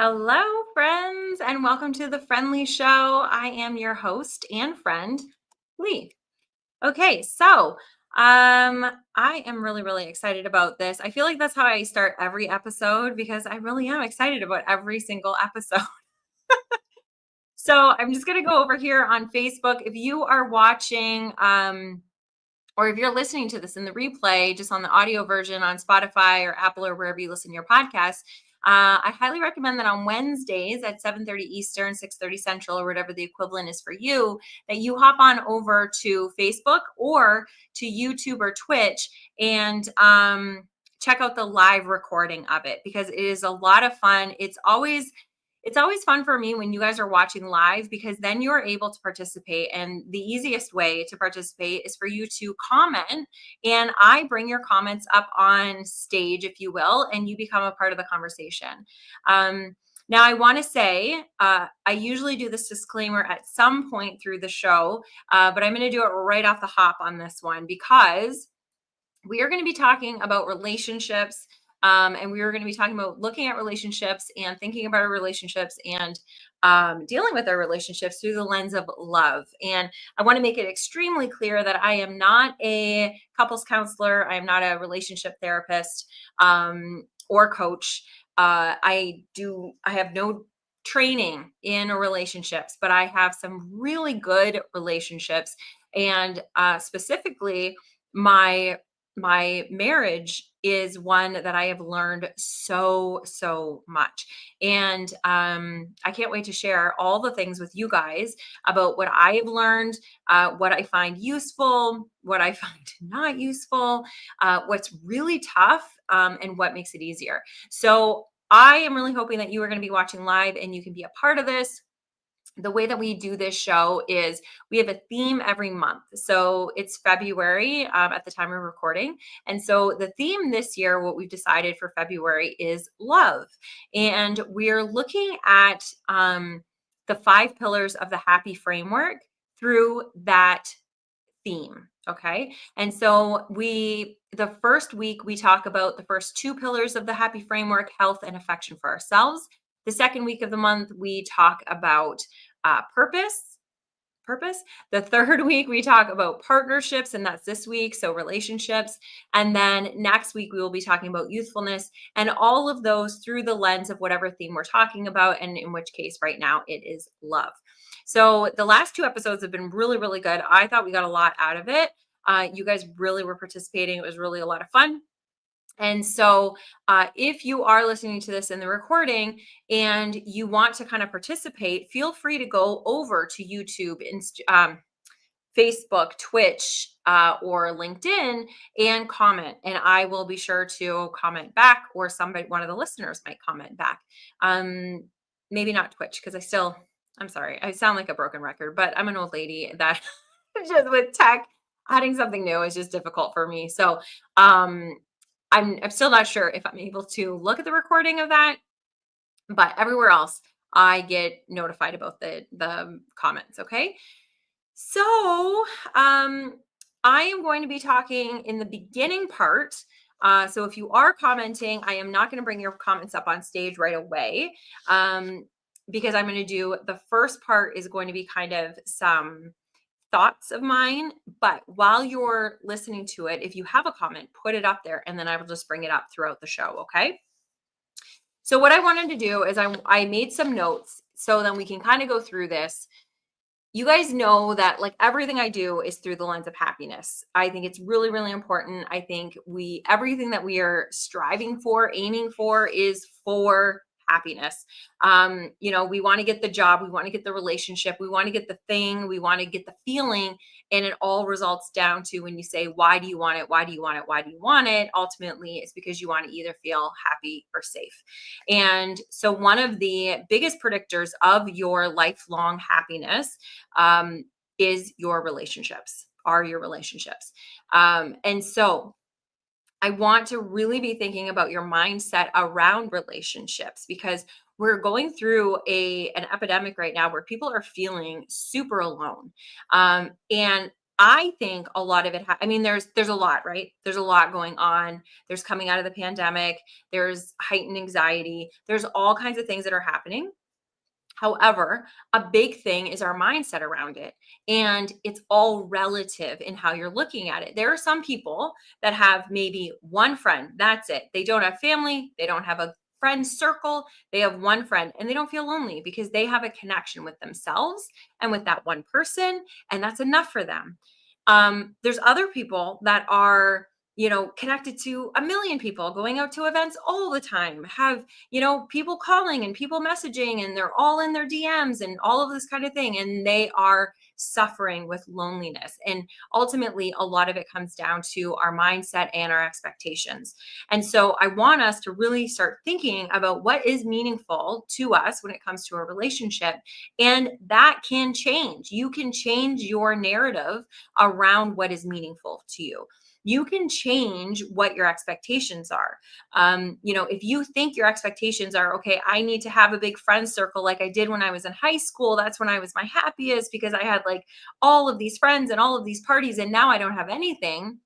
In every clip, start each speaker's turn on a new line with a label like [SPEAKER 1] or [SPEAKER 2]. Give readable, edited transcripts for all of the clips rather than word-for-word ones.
[SPEAKER 1] Hello, friends, and welcome to the Friend Leigh Show. I am your host and friend, Leigh. Okay, so I am really excited about this. I feel like that's how I start every episode because I really am excited about every single episode. So I'm just gonna go over here on Facebook. If you are watching, or if you're listening to this in the replay, just on the audio version on Spotify or Apple or wherever you listen to your podcast, I highly recommend that on Wednesdays at 7:30 Eastern, 6:30 Central, or whatever the equivalent is for you, that you hop on over to Facebook or to YouTube or Twitch and check out the live recording of it because it is a lot of fun. It's always fun for me when you guys are watching live because then you're able to participate. And the easiest way to participate is for you to comment, and I bring your comments up on stage, if you will, and you become a part of the conversation. Now, I want to say I usually do this disclaimer at some point through the show, but I'm going to do it right off the hop on this one because we are going to be talking about relationships, and we are going to be talking about looking at relationships and thinking about our relationships and dealing with our relationships through the lens of love. And I want to make it extremely clear that I am not a couples counselor. I am not a relationship therapist or coach. I have no training in relationships, but I have some really good relationships. And specifically, my marriage is one that I have learned so much. And I can't wait to share all the things with you guys about what I have learned, what I find useful, what I find not useful, what's really tough, and what makes it easier. So I am really hoping that you are going to be watching live and you can be a part of this. The way that we do this show is we have a theme every month. So it's February at the time of recording. And so the theme this year, what we've decided for February is love. And we're looking at the 5 pillars of the happy framework through that theme. Okay. And so the first week, we talk about the first 2 pillars of the happy framework: health and affection for ourselves. The second week of the month, we talk about purpose. The third week, we talk about partnerships, and that's this week. So relationships. And then next week, we will be talking about youthfulness, and all of those through the lens of whatever theme we're talking about. And in which case, right now, it is love. So the last 2 episodes have been really good. I thought we got a lot out of it. You guys really were participating. It was really a lot of fun. And so, if you are listening to this in the recording and you want to kind of participate, feel free to go over to YouTube, Facebook, Twitch, or LinkedIn and comment. And I will be sure to comment back, or one of the listeners might comment back. Maybe not Twitch because I'm sorry, I sound like a broken record, but I'm an old lady that just with tech, adding something new is just difficult for me. So, I'm still not sure if I'm able to look at the recording of that, but everywhere else I get notified about the comments. Okay. So I am going to be talking in the beginning part. So if you are commenting, I am not going to bring your comments up on stage right away, because I'm going to do the first part is going to be kind of some thoughts of mine. But while you're listening to it, if you have a comment, put it up there, and then I will just bring it up throughout the show. Okay. So what I wanted to do is I made some notes so then we can kind of go through this. You guys know that like everything I do is through the lens of happiness. I think it's really important. I think everything that we are striving for, aiming for, is for happiness. We want to get the job, we want to get the relationship, we want to get the thing, we want to get the feeling, and it all results down to when you say, why do you want it? Why do you want it? Why do you want it? Ultimately, it's because you want to either feel happy or safe. And so one of the biggest predictors of your lifelong happiness is your relationships, are your relationships. And so I want to really be thinking about your mindset around relationships because we're going through an epidemic right now where people are feeling super alone. And I think a lot of it, I mean, there's a lot, right? There's a lot going on. There's coming out of the pandemic. There's heightened anxiety. There's all kinds of things that are happening. However, a big thing is our mindset around it. And it's all relative in how you're looking at it. There are some people that have maybe one friend. That's it. They don't have family. They don't have a friend circle. They have one friend and they don't feel lonely because they have a connection with themselves and with that one person. And that's enough for them. There's other people that are, connected to a million people, going out to events all the time, have, people calling and people messaging, and they're all in their DMs and all of this kind of thing. And they are suffering with loneliness. And ultimately, a lot of it comes down to our mindset and our expectations. And so I want us to really start thinking about what is meaningful to us when it comes to a relationship. And that can change. You can change your narrative around what is meaningful to you. You can change what your expectations are. If you think your expectations are, okay, I need to have a big friend circle like I did when I was in high school. That's when I was my happiest because I had like all of these friends and all of these parties, and now I don't have anything.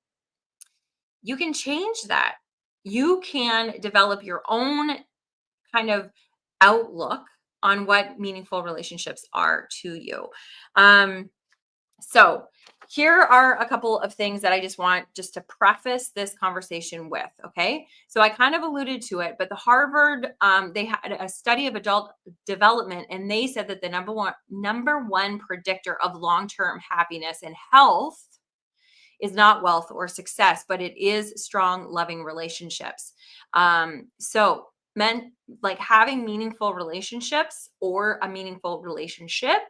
[SPEAKER 1] You can change that. You can develop your own kind of outlook on what meaningful relationships are to you. So here are a couple of things that I just want just to preface this conversation with. Okay. So I kind of alluded to it, but the Harvard, they had a study of adult development, and they said that the number one predictor of long-term happiness and health is not wealth or success, but it is strong, loving relationships. So men, like, having meaningful relationships or a meaningful relationship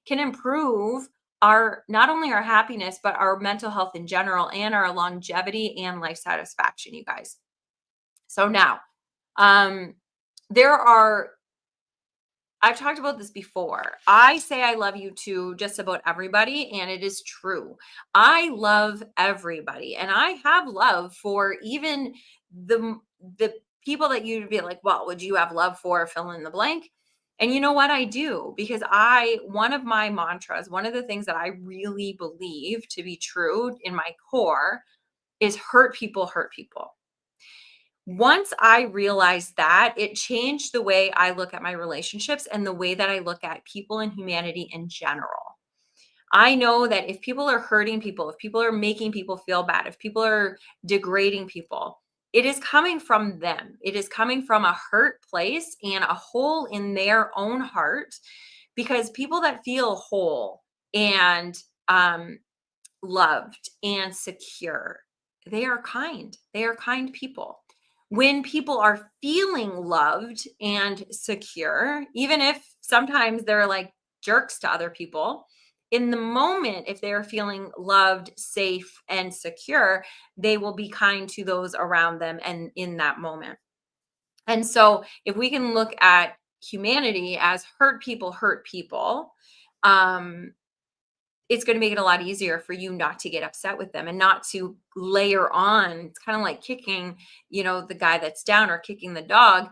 [SPEAKER 1] can improve our, not only our happiness, but our mental health in general, and our longevity and life satisfaction, you guys. So now, um, there are, I've talked about this before. I say I love you to just about everybody, and it is true. I love everybody, and I have love for even the people that you'd be like, well, would you have love for, fill in the blank? And you know what? I do, because one of my mantras, one of the things that I really believe to be true in my core is hurt people hurt people. Once I realized that, it changed the way I look at my relationships and the way that I look at people and humanity in general. I know that if people are hurting people, if people are making people feel bad, if people are degrading people, it is coming from them. It is coming from a hurt place and a hole in their own heart, because people that feel whole and loved and secure, they are kind. They are kind people. When people are feeling loved and secure, even if sometimes they're like jerks to other people, in the moment, if they are feeling loved, safe, and secure, they will be kind to those around them and in that moment. And so if we can look at humanity as hurt people, um, it's going to make it a lot easier for you not to get upset with them and not to layer on. It's kind of like kicking, the guy that's down, or kicking the dog.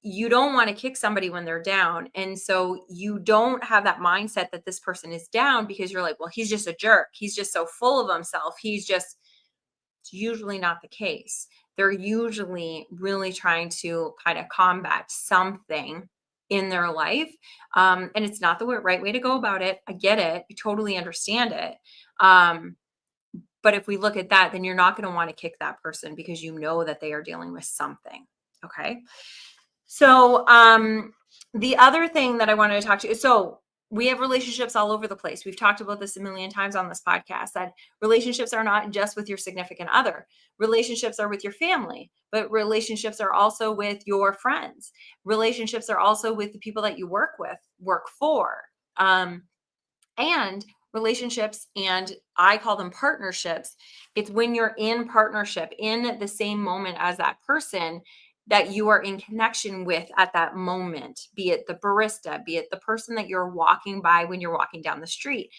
[SPEAKER 1] You don't want to kick somebody when they're down. And so you don't have that mindset that this person is down, because you're like, well, he's just a jerk. He's just so full of himself. It's usually not the case. They're usually really trying to kind of combat something in their life. And it's not the right way to go about it. I get it. I totally understand it. But if we look at that, then you're not going to want to kick that person, because you know that they are dealing with something. Okay. So the other thing that I wanted to talk to you, so we have relationships all over the place. We've talked about this a million times on this podcast, that relationships are not just with your significant other. Relationships are with your family, but relationships are also with your friends. Relationships are also with the people that you work for. And relationships, and I call them partnerships. It's when you're in partnership in the same moment as that person that you are in connection with at that moment, be it the barista, be it the person that you're walking by when you're walking down the street.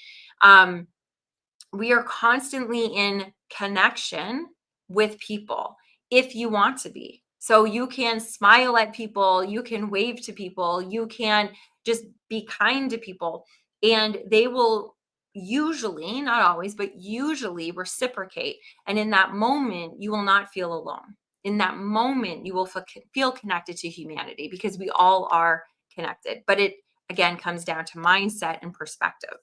[SPEAKER 1] We are constantly in connection with people if you want to be. So you can smile at people, you can wave to people, you can just be kind to people, and they will, usually, not always, but usually reciprocate. And in that moment, you will not feel alone. In that moment, you will feel connected to humanity because we all are connected. But it, again, comes down to mindset and perspective.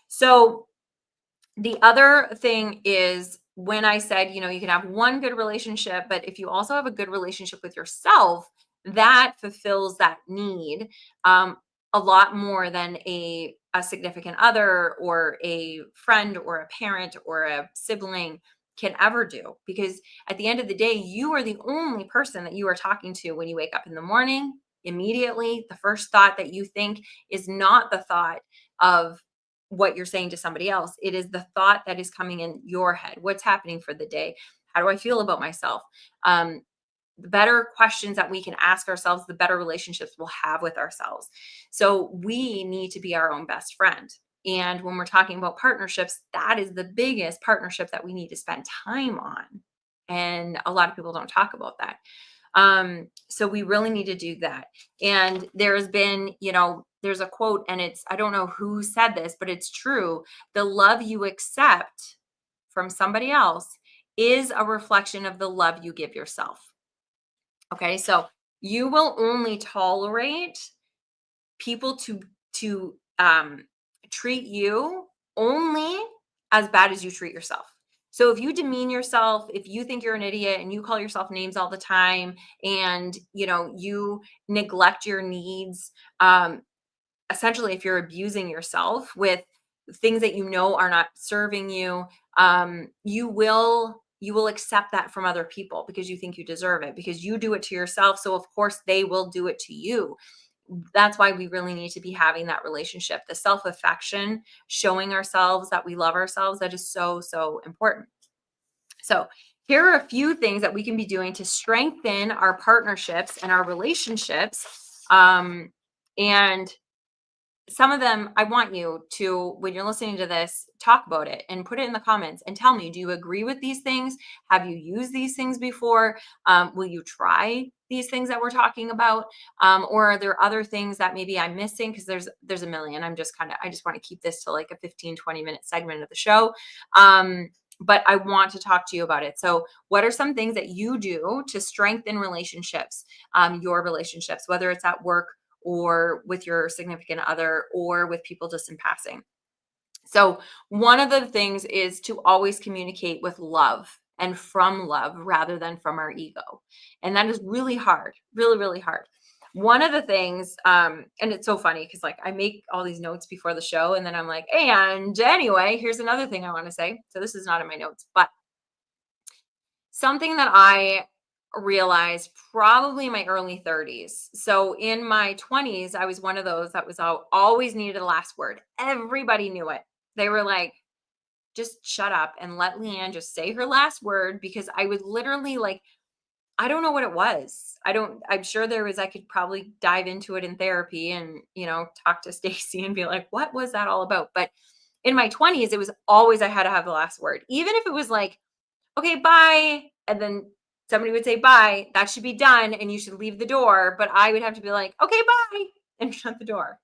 [SPEAKER 1] So the other thing is when I said, you can have one good relationship, but if you also have a good relationship with yourself, that fulfills that need a lot more than a significant other or a friend or a parent or a sibling can ever do. Because at the end of the day, you are the only person that you are talking to when you wake up in the morning. Immediately, the first thought that you think is not the thought of what you're saying to somebody else. It is the thought that is coming in your head. What's happening for the day? How do I feel about myself? The better questions that we can ask ourselves, the better relationships we'll have with ourselves. So we need to be our own best friend. And when we're talking about partnerships, that is the biggest partnership that we need to spend time on. And a lot of people don't talk about that. So we really need to do that. And there's been, there's a quote, and I don't know who said this, but it's true. The love you accept from somebody else is a reflection of the love you give yourself. Okay. So you will only tolerate people to treat you only as bad as you treat yourself. So if you demean yourself, if you think you're an idiot and you call yourself names all the time and you neglect your needs, essentially if you're abusing yourself with things that are not serving you, you will accept that from other people because you think you deserve it, because you do it to yourself. So of course they will do it to you. That's why we really need to be having that relationship, the self-affection, showing ourselves that we love ourselves. That is so, so important. So here are a few things that we can be doing to strengthen our partnerships and our relationships. And some of them, I want you to, when you're listening to this, talk about it and put it in the comments and tell me, do you agree with these things? Have you used these things before? Will you try these things that we're talking about? Or are there other things that maybe I'm missing? Because there's a million. I just want to keep this to like a 15-20 minute segment of the show. But I want to talk to you about it. So what are some things that you do to strengthen relationships, your relationships, whether it's at work or with your significant other or with people just in passing? So one of the things is to always communicate with love and from love rather than from our ego. And that is really hard, really, really hard. One of the things, and it's so funny because like I make all these notes before the show and then I'm like, and anyway, here's another thing I want to say. So this is not in my notes, but something that I realized probably in my early 30s. So in my 20s, I was one of those that was always needed a last word. Everybody knew it. They were like, just shut up and let Leanne just say her last word, because I would literally like, I don't know what it was. I'm sure I could probably dive into it in therapy and, talk to Stacy and be like, what was that all about? But in my 20s, it was always, I had to have the last word, even if it was like, okay, bye. And then somebody would say bye, that should be done. And you should leave the door. But I would have to be like, okay, bye, and shut the door.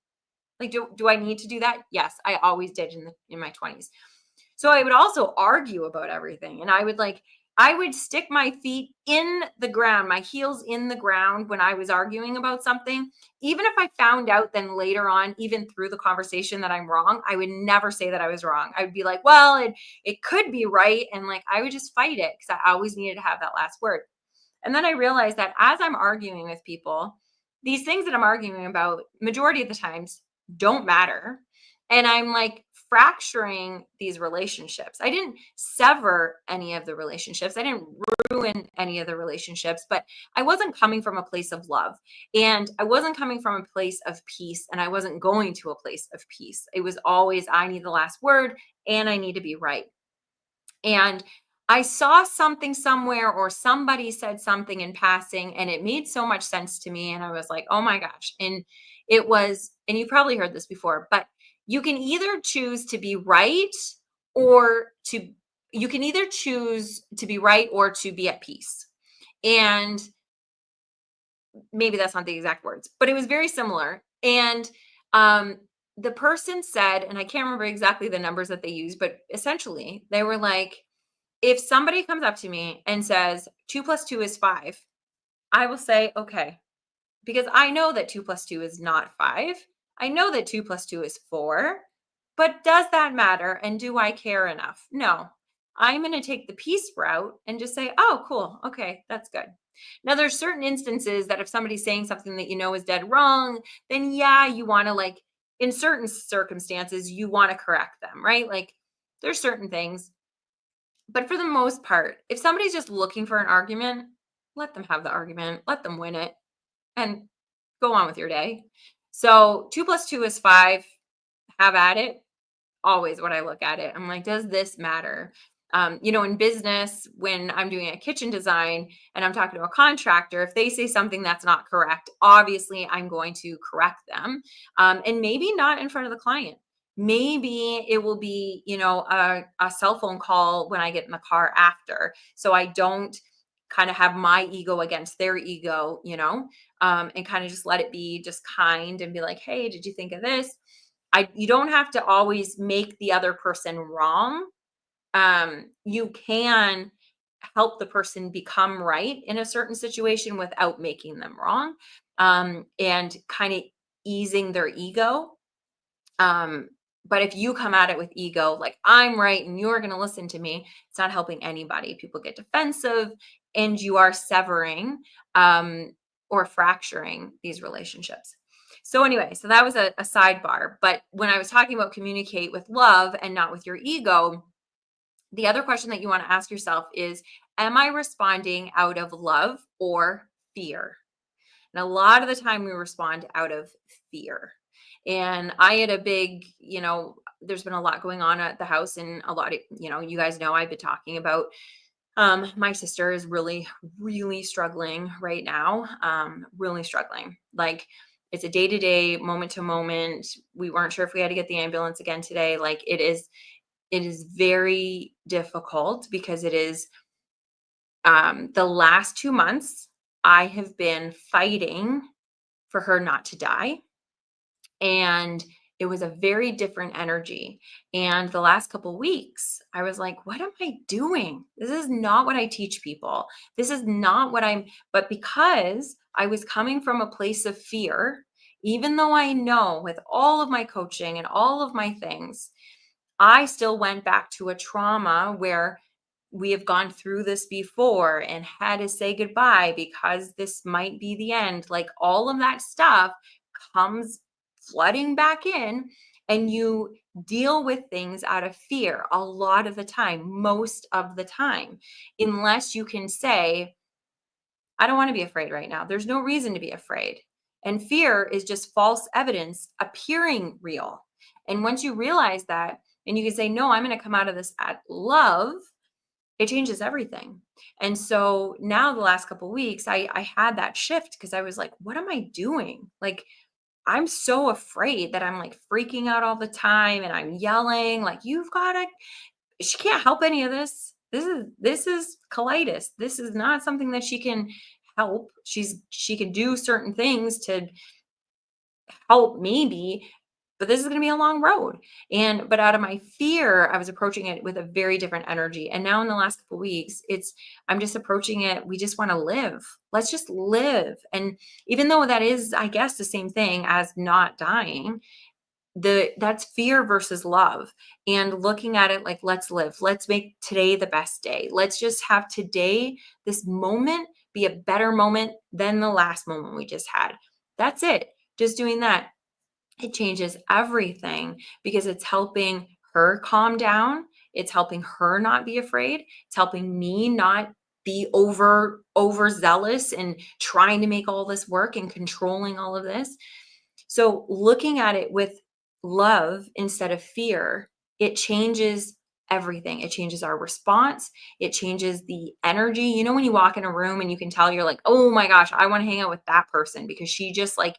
[SPEAKER 1] Like, do I need to do that? Yes, I always did in my 20s. So I would also argue about everything. And I would stick my feet in the ground, my heels in the ground when I was arguing about something. Even if I found out then later on, even through the conversation, that I'm wrong, I would never say that I was wrong. I would be like, well, it could be right. And like, I would just fight it because I always needed to have that last word. And then I realized that as I'm arguing with people, these things that I'm arguing about, majority of the times, don't matter. And I'm like fracturing these relationships. I didn't sever any of the relationships. I didn't ruin any of the relationships, but I wasn't coming from a place of love, and I wasn't coming from a place of peace, and I wasn't going to a place of peace. It was always, I need the last word and I need to be right. And I saw something somewhere, or somebody said something in passing, and it made so much sense to me. And I was like, oh my gosh. And it was, and you probably heard this before, but you can either choose to be right you can either choose to be right or to be at peace. And maybe that's not the exact words, but it was very similar. And the person said, and I can't remember exactly the numbers that they used, but essentially they were like, if somebody comes up to me and says 2 plus 2 is 5, I will say, okay, because I know that 2 plus 2 is not 5. I know that 2 plus 2 is 4. But does that matter? And do I care enough? No. I'm going to take the peace route and just say, oh, cool. Okay, that's good. Now, there's certain instances that if somebody's saying something that you know is dead wrong, then yeah, you want to, like, in certain circumstances, you want to correct them, right? Like, there's certain things. But for the most part, if somebody's just looking for an argument, let them have the argument, let them win it, and go on with your day. So 2 plus 2 is 5. Have at it. Always what I look at it. I'm like, does this matter? In business, when I'm doing a kitchen design and I'm talking to a contractor, if they say something that's not correct, obviously I'm going to correct them. And maybe not in front of the client. Maybe it will be, a cell phone call when I get in the car after. So I don't kind of have my ego against their ego, and kind of just let it be just kind and be like, hey, did you think of this? You don't have to always make the other person wrong. You can help the person become right in a certain situation without making them wrong, and kind of easing their ego. Um, but if you come at it with ego, like I'm right and you're going to listen to me, it's not helping anybody. People get defensive and you are severing, or fracturing these relationships. So, anyway, so that was a sidebar. But when I was talking about communicate with love and not with your ego, the other question that you want to ask yourself is, am I responding out of love or fear? And a lot of the time we respond out of fear. And I had a big, there's been a lot going on at the house, and a lot of, you guys know I've been talking about, my sister is really, really struggling right now. Really struggling. Like, it's a day to day, moment to moment. We weren't sure if we had to get the ambulance again today. Like, it is very difficult because it is, the last 2 months I have been fighting for her not to die. And it was a very different energy. And the last couple weeks, I was like, what am I doing? This is not what I teach people. This is not what but because I was coming from a place of fear, even though I know with all of my coaching and all of my things, I still went back to a trauma where we have gone through this before and had to say goodbye because this might be the end. Like, all of that stuff comes flooding back in, and you deal with things out of fear a lot of the time, most of the time, unless you can say, I don't want to be afraid right now. There's no reason to be afraid. And fear is just false evidence appearing real. And once you realize that, and you can say, no, I'm going to come out of this at love, it changes everything. And so now the last couple of weeks, I had that shift because I was like, what am I doing? Like, I'm so afraid that I'm like freaking out all the time and I'm yelling, like, you've got to, she can't help any of this. This is colitis. This is not something that she can help. She can do certain things to help maybe, but this is going to be a long road. But out of my fear, I was approaching it with a very different energy. And now in the last couple of weeks, I'm just approaching it. We just want to live. Let's just live. And even though that is, I guess, the same thing as not dying, that's fear versus love, and looking at it like, let's live. Let's make today the best day. Let's just have today, this moment, be a better moment than the last moment we just had. That's it. Just doing that, it changes everything because it's helping her calm down. It's helping her not be afraid. It's helping me not be overzealous and trying to make all this work and controlling all of this. So looking at it with love instead of fear, it changes everything. It changes our response. It changes the energy. When you walk in a room and you can tell, you're like, oh my gosh, I want to hang out with that person because she just, like,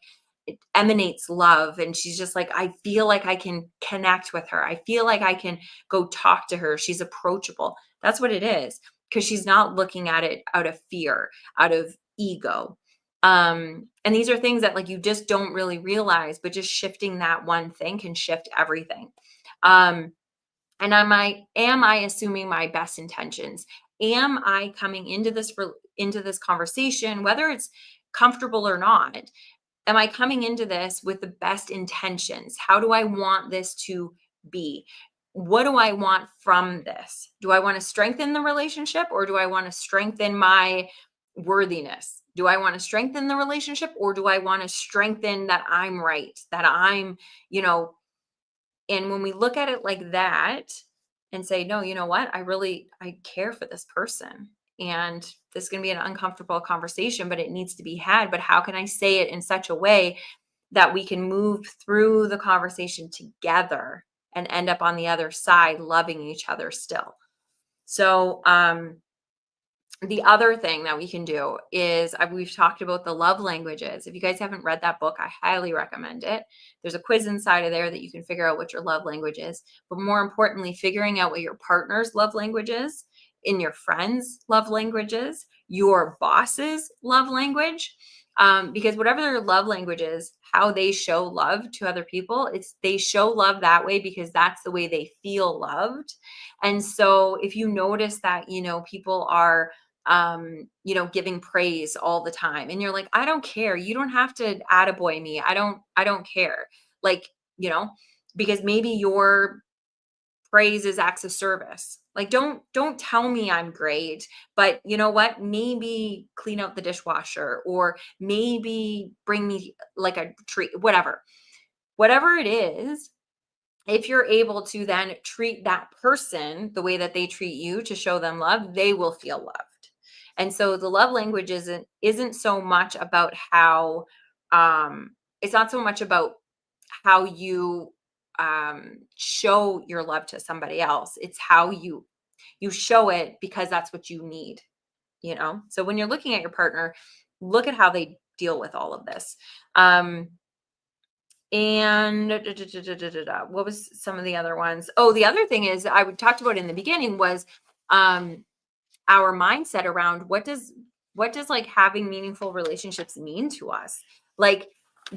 [SPEAKER 1] it emanates love. And she's just like, I feel like I can connect with her. I feel like I can go talk to her. She's approachable. That's what it is, because she's not looking at it out of fear, out of ego. And these are things that like you just don't really realize, but just shifting that one thing can shift everything. Um, and am I assuming my best intentions? Am I coming into this conversation, whether it's comfortable or not? Am I coming into this with the best intentions? How do I want this to be? What do I want from this? Do I want to strengthen the relationship, or do I want to strengthen my worthiness? Do I want to strengthen the relationship, or do I want to strengthen that I'm right, that I'm, you know, and when we look at it like that and say, no, you know what? I care for this person. And this is going to be an uncomfortable conversation, but it needs to be had. But how can I say it in such a way that we can move through the conversation together and end up on the other side loving each other still? So, the other thing that we can do is we've talked about the love languages. If you guys haven't read that book, I highly recommend it. There's a quiz inside of there that you can figure out what your love language is. But more importantly, figuring out what your partner's love language is, in your friends' love languages, your boss's love language. Because whatever their love language is, how they show love to other people, they show love that way because that's the way they feel loved. And so if you notice that, people are giving praise all the time. And you're like, I don't care. You don't have to attaboy me. I don't care. Like, you know, because maybe your praise is acts of service. Like, don't tell me I'm great, but you know what? Maybe clean out the dishwasher, or maybe bring me like a treat, whatever it is. If you're able to then treat that person the way that they treat you to show them love, they will feel loved. And so the love language isn't so much about how it's not so much about how you show your love to somebody else. It's how you show it because that's what you need. So when you're looking at your partner, look at how they deal with all of this. And what was some of the other ones? Oh, the other thing is I talked about in the beginning was um our mindset around what does like having meaningful relationships mean to us? Like,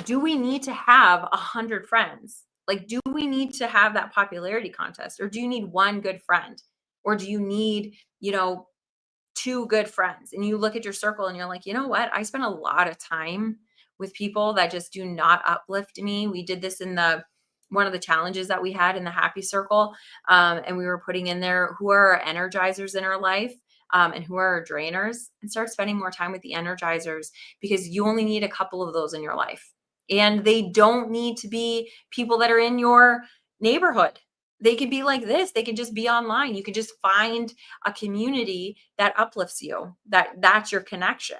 [SPEAKER 1] do we need to have 100 friends? Like, do we need to have that popularity contest, or do you need one good friend, or do you need, two good friends? And you look at your circle and you're like, you know what? I spend a lot of time with people that just do not uplift me. We did this in the one of the challenges that we had in the happy circle. And we were putting in there who are our energizers in our life, and who are our drainers, and start spending more time with the energizers, because you only need a couple of those in your life. And they don't need to be people that are in your neighborhood. They could be like this. They can just be online. You can just find a community that uplifts you. That's your connection.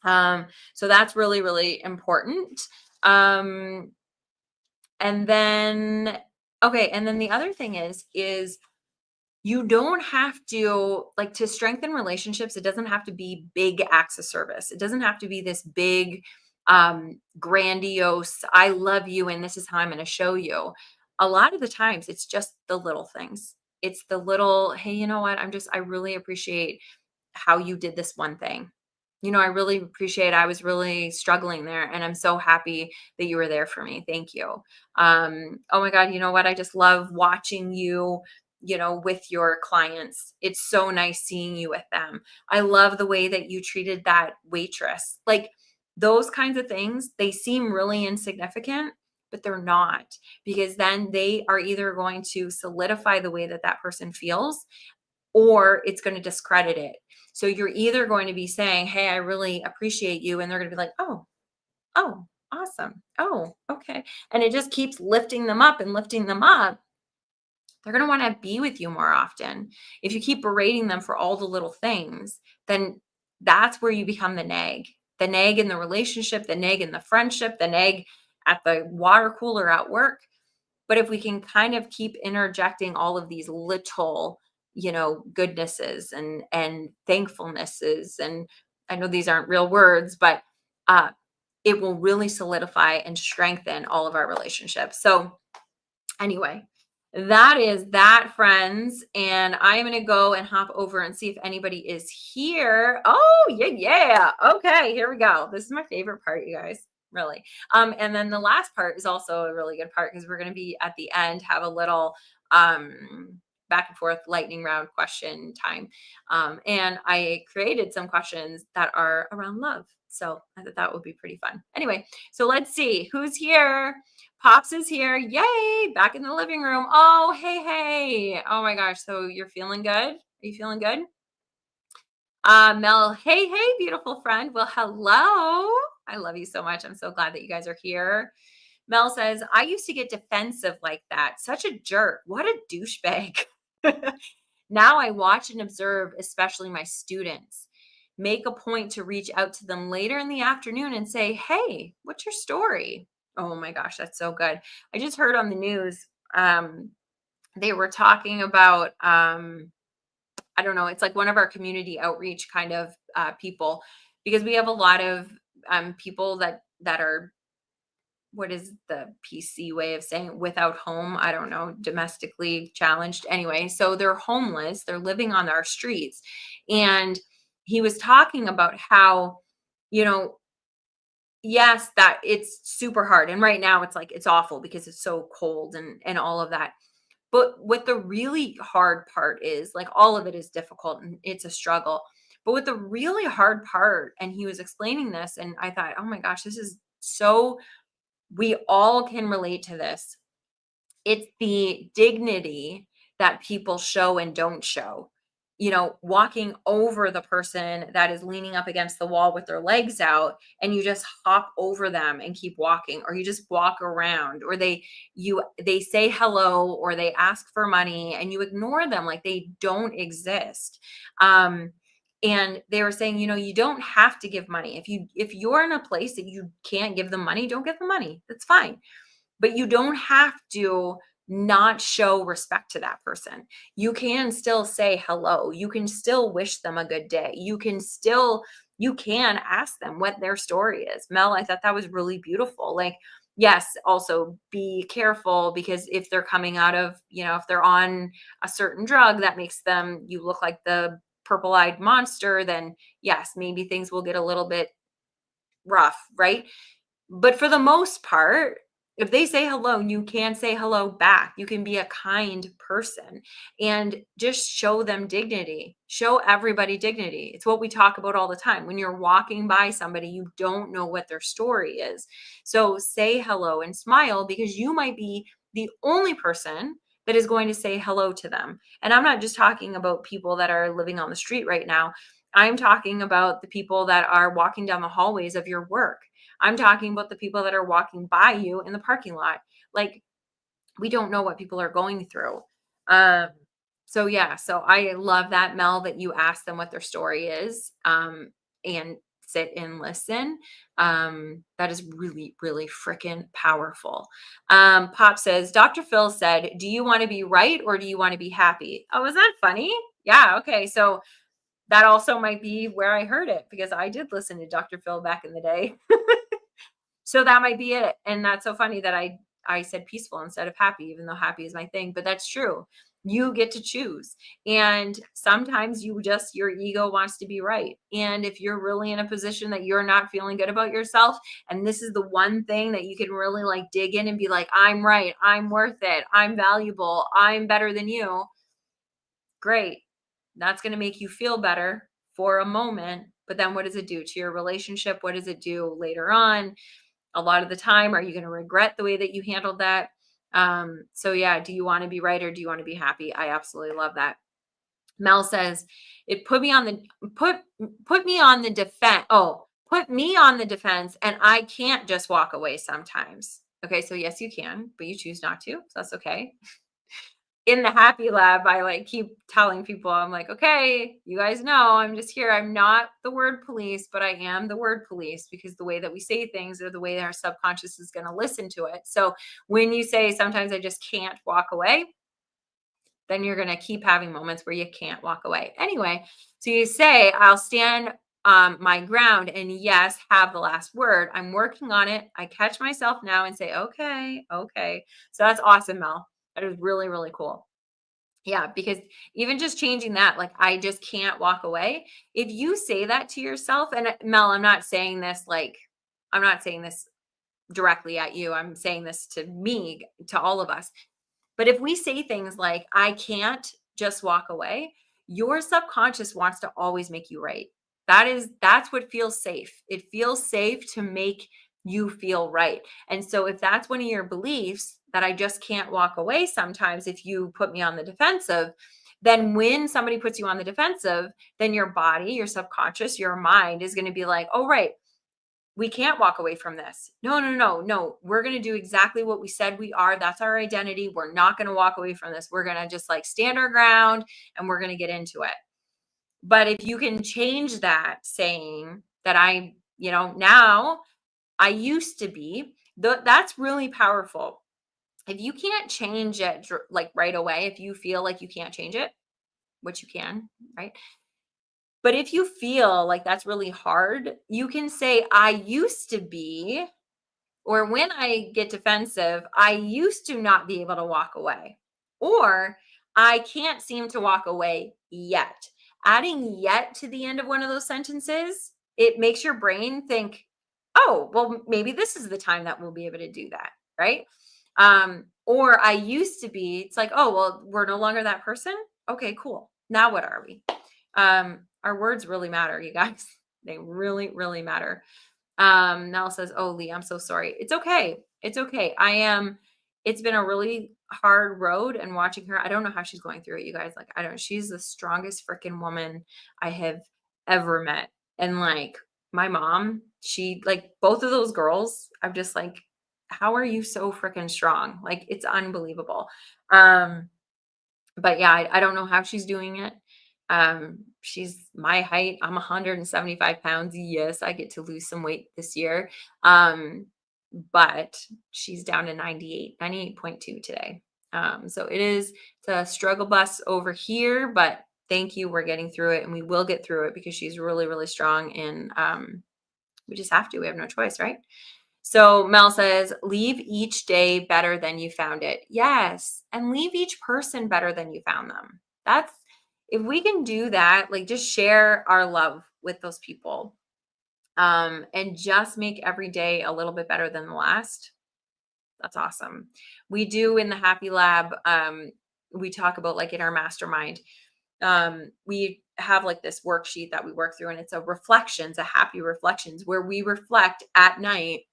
[SPEAKER 1] So that's really, really important. Um, and then, okay. And then the other thing is you don't have to, like, to strengthen relationships. It doesn't have to be big acts of service. It doesn't have to be this big, grandiose, I love you and this is how I'm going to show you. A lot of the times it's just the little things. It's the little, hey, you know what? I really appreciate how you did this one thing. I really appreciate, I was really struggling there and I'm so happy that you were there for me. Thank you. Oh my God, you know what? I just love watching you, with your clients. It's so nice seeing you with them. I love the way that you treated that waitress. Like, those kinds of things, they seem really insignificant, but they're not, because then they are either going to solidify the way that that person feels, or it's going to discredit it. So you're either going to be saying, hey, I really appreciate you. And they're going to be like, oh, awesome. Oh, okay. And it just keeps lifting them up and lifting them up. They're going to want to be with you more often. If you keep berating them for all the little things, then that's where you become the nag in the relationship, the nag in the friendship, the nag at the water cooler at work. But if we can kind of keep interjecting all of these little, goodnesses and thankfulnesses, and I know these aren't real words, but uh, it will really solidify and strengthen all of our relationships. So anyway, That is that, friends. And I'm going to go and hop over and see if anybody is here. Oh, yeah, yeah. Okay, here we go. This is my favorite part, you guys. Really. And then the last part is also a really good part because we're going to be at the end, have a little back and forth lightning round question time. And I created some questions that are around love. So I thought that would be pretty fun. Anyway, so let's see who's here. Pops is here. Yay. Back in the living room. Oh, hey, hey. Oh my gosh. So you're feeling good? Are you feeling good? Mel, hey, hey, beautiful friend. Well, hello. I love you so much. I'm so glad that you guys are here. Mel says, I used to get defensive like that. Such a jerk. What a douchebag. Now I watch and observe, especially my students. Make a point to reach out to them later in the afternoon and say, hey, what's your story? Oh my gosh, that's so good. I just heard on the news, they were talking about, I don't know, it's like one of our community outreach kind of people, because we have a lot of people that are, what is the PC way of saying it? Without home? I don't know, domestically challenged. Anyway, so they're homeless, they're living on our streets. And he was talking about how, you know, yes, that it's super hard. And right now it's like it's awful because it's so cold and all of that. But what the really hard part is, like all of it is difficult and it's a struggle. But what the really hard part, and he was explaining this, and I thought, oh my gosh, this is so, we all can relate to this. It's the dignity that people show and don't show. You know, walking over the person that is leaning up against the wall with their legs out, and you just hop over them and keep walking, or you just walk around, or they say hello or they ask for money and you ignore them like they don't exist. And they were saying, you know, you don't have to give money. If you're in a place that you can't give them money, don't give them money. That's fine, but you don't have to not show respect to that person. You can still say hello. You can still wish them a good day. You can ask them what their story is. Mel, I thought that was really beautiful. Like, yes, also be careful, because if they're coming out of, if they're on a certain drug that makes them, you look like the purple-eyed monster, then yes, maybe things will get a little bit rough, right? But for the most part, if they say hello, you can say hello back. You can be a kind person and just show them dignity. Show everybody dignity. It's what we talk about all the time. When you're walking by somebody, you don't know what their story is. So say hello and smile, because you might be the only person that is going to say hello to them. And I'm not just talking about people that are living on the street right now. I'm talking about the people that are walking down the hallways of your work. I'm talking about the people that are walking by you in the parking lot. Like, we don't know what people are going through. Um, so yeah, so I love that, Mel, that you ask them what their story is, and sit and listen. That is really, really freaking powerful. Pop says, Dr. Phil said, do you want to be right or do you want to be happy? Oh, is that funny? Yeah. Okay. So that also might be where I heard it, because I did listen to Dr. Phil back in the day. So that might be it. And that's so funny that I said peaceful instead of happy, even though happy is my thing, but that's true. You get to choose. And sometimes your ego wants to be right. And if you're really in a position that you're not feeling good about yourself, and this is the one thing that you can really like dig in and be like, I'm right, I'm worth it, I'm valuable, I'm better than you. Great. That's going to make you feel better for a moment. But then what does it do to your relationship? What does it do later on? A lot of the time, are you going to regret the way that you handled that? So yeah, do you want to be right or do you want to be happy? I absolutely love that. Mel says, it put me on the defense. Oh, put me on the defense, and I can't just walk away sometimes. Okay, so yes, you can, but you choose not to. So that's okay. In the happy lab, I like keep telling people, I'm like, okay, you guys know I'm just here. I'm not the word police, but I am the word police, because the way that we say things or the way that our subconscious is going to listen to it. So when you say sometimes I just can't walk away, then you're going to keep having moments where you can't walk away. Anyway, so you say, I'll stand my ground and yes, have the last word. I'm working on it. I catch myself now and say, okay, okay. So that's awesome, Mel. That is really, really cool. Yeah, because even just changing that, like, I just can't walk away. If you say that to yourself, and Mel, I'm not saying this directly at you. I'm saying this to me, to all of us. But if we say things like, I can't just walk away, your subconscious wants to always make you right. That's what feels safe. It feels safe to make you feel right. And so if that's one of your beliefs that I just can't walk away sometimes if you put me on the defensive, then when somebody puts you on the defensive, then your body, your subconscious, your mind is going to be like, oh, right, we can't walk away from this. No, no, no, no. We're going to do exactly what we said we are. That's our identity. We're not going to walk away from this. We're going to just like stand our ground and we're going to get into it. But if you can change that saying that now I used to be, that's really powerful. If you can't change it like right away, if you feel like you can't change it, which you can, right? But if you feel like that's really hard, you can say, I used to be, or when I get defensive, I used to not be able to walk away, or I can't seem to walk away yet. Adding yet to the end of one of those sentences, it makes your brain think, oh, well, maybe this is the time that we'll be able to do that, right? Or I used to be, it's like, oh, well, we're no longer that person. Okay, cool. Now what are we? Our words really matter, you guys. They really, really matter. Nell says, oh, Leigh, I'm so sorry. It's okay. It's okay. It's been a really hard road, and watching her, I don't know how she's going through it, you guys. Like, she's the strongest freaking woman I have ever met. And like my mom, she, like, both of those girls, I'm just like, how are you so freaking strong? Like, it's unbelievable. But yeah, I don't know how she's doing it. She's my height. I'm 175 pounds. Yes, I get to lose some weight this year. But she's down to 98.2 today. So it's a struggle bus over here, but thank you. We're getting through it, and we will get through it because she's really, really strong. And we just have to. We have no choice, right? So Mel says, leave each day better than you found it. Yes. And leave each person better than you found them. If we can do that, like, just share our love with those people, and just make every day a little bit better than the last. That's awesome. We do in the Happy Lab, we talk about, like, in our mastermind, we have like this worksheet that we work through, and it's a happy reflections, where we reflect at night.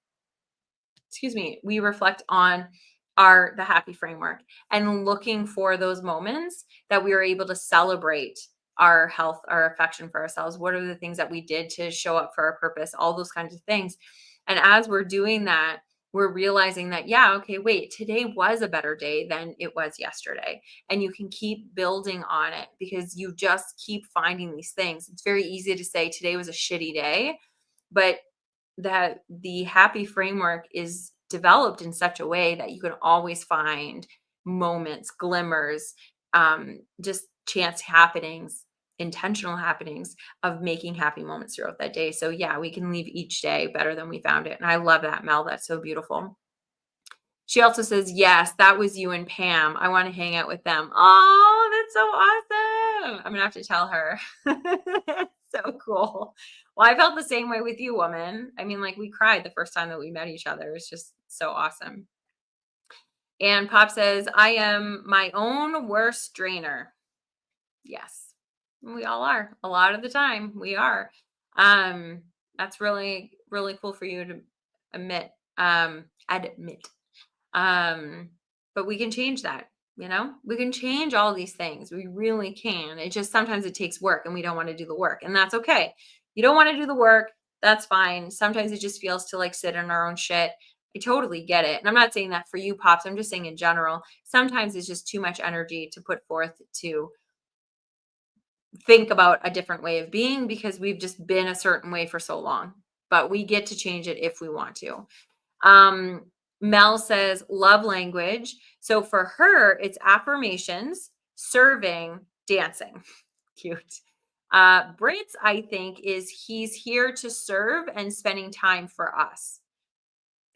[SPEAKER 1] We reflect on the happy framework and looking for those moments that we were able to celebrate our health, our affection for ourselves. What are the things that we did to show up for our purpose? All those kinds of things. And as we're doing that, we're realizing that, yeah, okay, wait, today was a better day than it was yesterday. And you can keep building on it because you just keep finding these things. It's very easy to say today was a shitty day, but that the happy framework is developed in such a way that you can always find moments, glimmers, just chance happenings, intentional happenings of making happy moments throughout that day. So yeah, we can leave each day better than we found it. And I love that, Mel. That's so beautiful. She also says, yes, that was you and Pam. I want to hang out with them. Oh, that's so awesome. I'm going to have to tell her. So cool. Well, I felt the same way with you, woman. I mean, like, we cried the first time that we met each other. It's just so awesome. And Pop says, I am my own worst drainer. Yes, we all are. A lot of the time we are. That's really, really cool for you to admit. But we can change that, we can change all these things. We really can. It just, sometimes it takes work and we don't want to do the work, and that's okay. You don't want to do the work. That's fine. Sometimes it just feels to like sit in our own shit. I totally get it. And I'm not saying that for you, Pops. I'm just saying in general, sometimes it's just too much energy to put forth to think about a different way of being because we've just been a certain way for so long. But we get to change it if we want to. Mel says love language. So for her, it's affirmations, serving, dancing. Cute. Brit's, I think, is he's here to serve and spending time for us.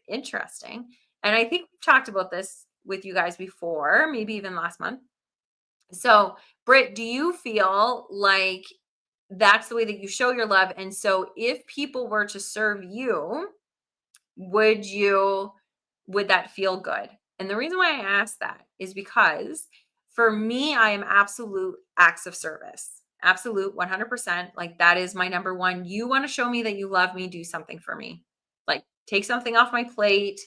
[SPEAKER 1] Interesting. And I think we've talked about this with you guys before, maybe even last month. So, Britt, do you feel like that's the way that you show your love? And so if people were to serve you, would you would that feel good? And the reason why I ask that is because for me, I am absolute acts of service. Absolute 100%. Like that is my number one. You want to show me that you love me, do something for me. Like take something off my plate,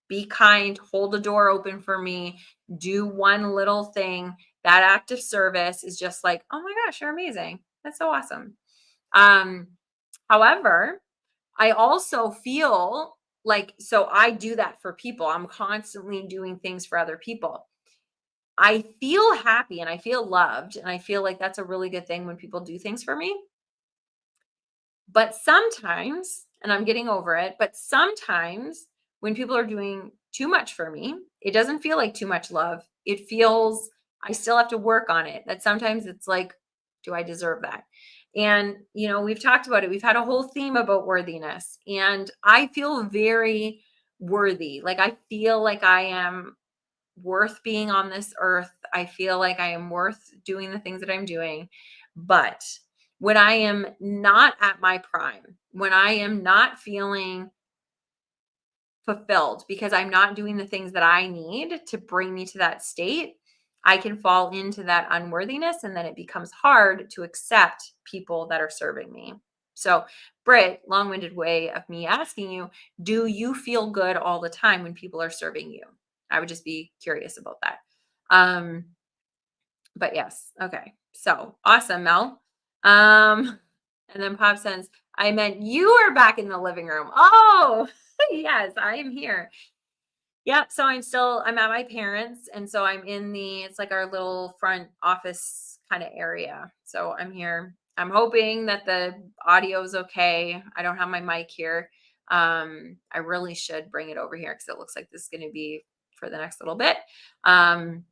[SPEAKER 1] be kind, hold the door open for me, do one little thing. That act of service is just like, oh my gosh, you're amazing. That's so awesome. Um, However, I also feel like, so I do that for people. I'm constantly doing things for other people. I feel happy and I feel loved. And I feel like that's a really good thing when people do things for me. But sometimes, and I'm getting over it, but sometimes when people are doing too much for me, it doesn't feel like too much love. It feels I still have to work on it. That sometimes it's like, do I deserve that? And, we've talked about it. We've had a whole theme about worthiness, and I feel very worthy. Like, I feel like I am worth being on this earth. I feel like I am worth doing the things that I'm doing. But when I am not at my prime, when I am not feeling fulfilled because I'm not doing the things that I need to bring me to that state, I can fall into that unworthiness. And then it becomes hard to accept people that are serving me. So, Britt, long winded way of me asking you, do you feel good all the time when people are serving you? I would just be curious about that. Um, but yes, okay. So awesome, Mel. And then Pop says, I meant you are back in the living room. Oh, yes, I am here. Yep. So I'm at my parents. And so I'm it's like our little front office kind of area. So I'm here. I'm hoping that the audio is okay. I don't have my mic here. I really should bring it over here because it looks like this is going to be for the next little bit. And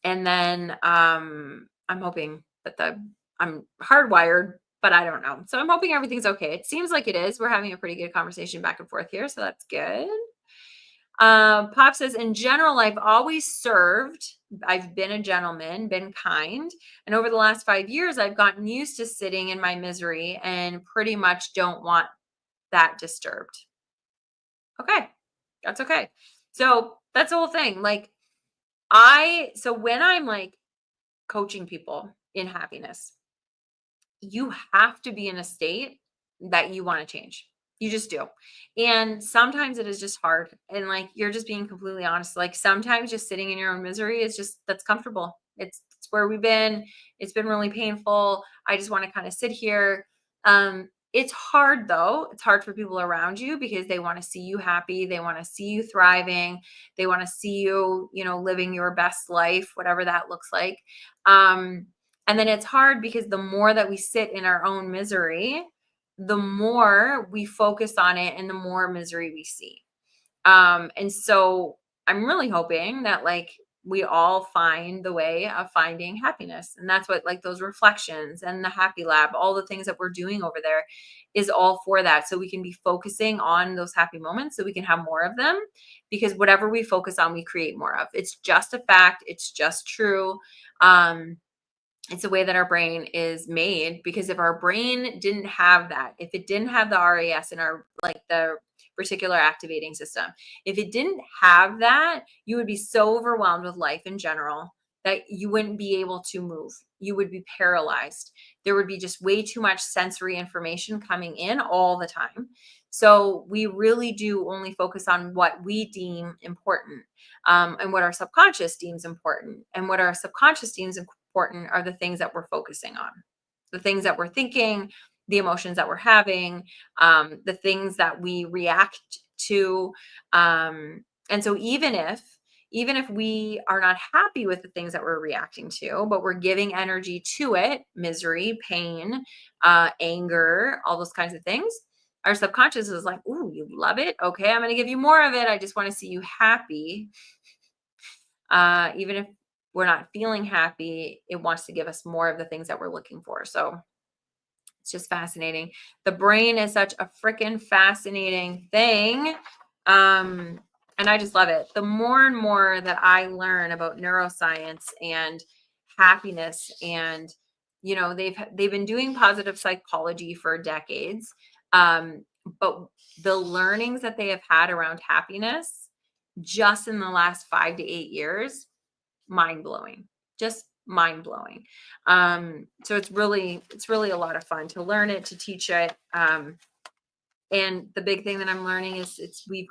[SPEAKER 1] then I'm hoping that I'm hardwired, but I don't know. So I'm hoping everything's okay. It seems like it is. We're having a pretty good conversation back and forth here, so that's good. Pop says, in general, I've always served. I've been a gentleman, been kind. And over the last 5 years, I've gotten used to sitting in my misery and pretty much don't want that disturbed. Okay. That's okay. So that's the whole thing. Like, so when I'm like coaching people in happiness, you have to be in a state that you want to change. You just do. And sometimes it is just hard. And like you're just being completely honest. Like sometimes just sitting in your own misery is just that's comfortable. It's where we've been. It's been really painful. I just want to kind of sit here. It's hard though. It's hard for people around you because they want to see you happy. They want to see you thriving. They want to see you, living your best life, whatever that looks like. And then it's hard because the more that we sit in our own misery, the more we focus on it and the more misery we see. And so I'm really hoping that like we all find the way of finding happiness. And that's what like those reflections and the happy lab, all the things that we're doing over there is all for that. So we can be focusing on those happy moments so we can have more of them because whatever we focus on, we create more of. It's just a fact. It's just true. It's a way that our brain is made because if our brain didn't have that, if it didn't have the RAS in our like the reticular activating system, if it didn't have that, you would be so overwhelmed with life in general that you wouldn't be able to move. You would be paralyzed. There would be just way too much sensory information coming in all the time. So we really do only focus on what we deem important and what our subconscious deems important. And what our subconscious deems important are the things that we're focusing on, the things that we're thinking, the emotions that we're having, the things that we react to. And so even if we are not happy with the things that we're reacting to, but we're giving energy to it, misery, pain, anger, all those kinds of things, our subconscious is like, ooh, you love it. Okay, I'm going to give you more of it. I just want to see you happy. Even if we're not feeling happy, it wants to give us more of the things that we're looking for. So it's just fascinating. The brain is such a freaking fascinating thing. And And I just love it. The more and more that I learn about neuroscience and happiness, and they've been doing positive psychology for decades, but the learnings that they have had around happiness just in the last 5 to 8 years, mind blowing, just mind blowing. So it's really a lot of fun to learn it, to teach it. And the big thing that I'm learning is we've